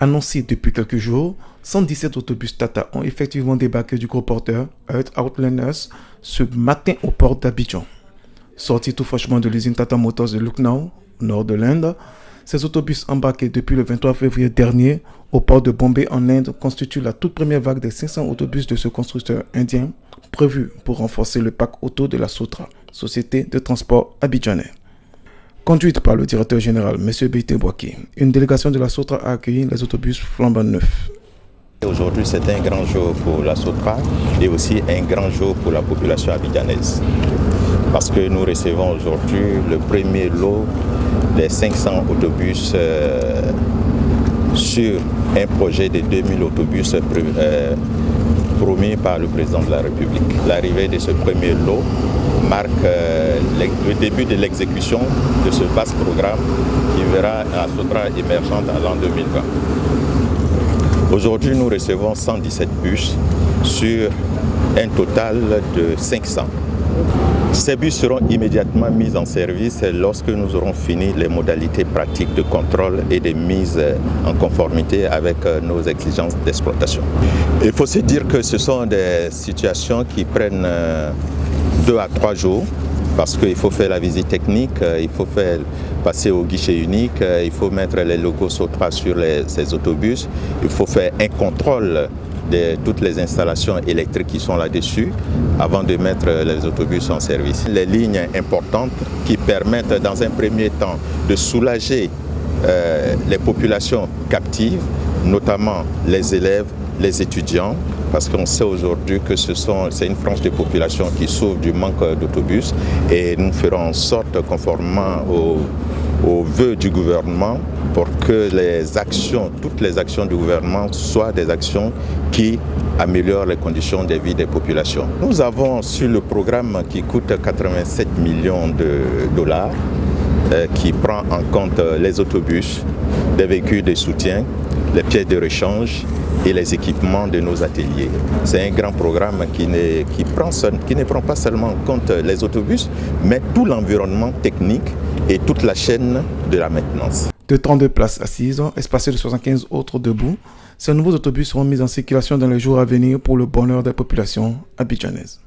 Annoncé depuis quelques jours, 117 autobus Tata ont effectivement débarqué du gros porteur Earth Outlanders ce matin au port d'Abidjan. Sortis tout fraîchement de l'usine Tata Motors de Lucknow, au nord de l'Inde, ces autobus embarqués depuis le 23 février dernier au port de Bombay en Inde constituent la toute première vague des 500 autobus de ce constructeur indien prévu pour renforcer le parc auto de la Sotra, société de transport abidjanais. Conduite par le directeur général, M. Beité Boaki, une délégation de la Sotra a accueilli les autobus flambant neufs. Aujourd'hui, c'est un grand jour pour la Sotra et aussi un grand jour pour la population abidjanaise. Parce que nous recevons aujourd'hui le premier lot des 500 autobus sur un projet de 2000 autobus promis par le président de la République. L'arrivée de ce premier lot marque le début de l'exécution de ce vaste programme qui verra la Sotra émergente à l'an 2020. Aujourd'hui, nous recevons 117 bus sur un total de 500. Ces bus seront immédiatement mis en service lorsque nous aurons fini les modalités pratiques de contrôle et de mise en conformité avec nos exigences d'exploitation. Il faut se dire que ce sont des situations qui prennent 2 à 3 jours parce qu'il faut faire la visite technique, il faut passer au guichet unique, il faut mettre les logos Sotra sur ces autobus, il faut faire un contrôle de toutes les installations électriques qui sont là-dessus avant de mettre les autobus en service. Les lignes importantes qui permettent dans un premier temps de soulager les populations captives, notamment les élèves, les étudiants, parce qu'on sait aujourd'hui que c'est une frange de population qui souffre du manque d'autobus et nous ferons en sorte, conformément aux vœux du gouvernement, pour que toutes les actions du gouvernement soient des actions qui améliorent les conditions de vie des populations. Nous avons sur le programme qui coûte 87 millions de dollars, qui prend en compte les autobus, les véhicules de soutien, les pièces de rechange et les équipements de nos ateliers. C'est un grand programme qui ne prend pas seulement en compte les autobus, mais tout l'environnement technique et toute la chaîne de la maintenance. De 32 places assises, espacées de 75 autres debout, ces nouveaux autobus seront mis en circulation dans les jours à venir pour le bonheur des populations abidjanaises.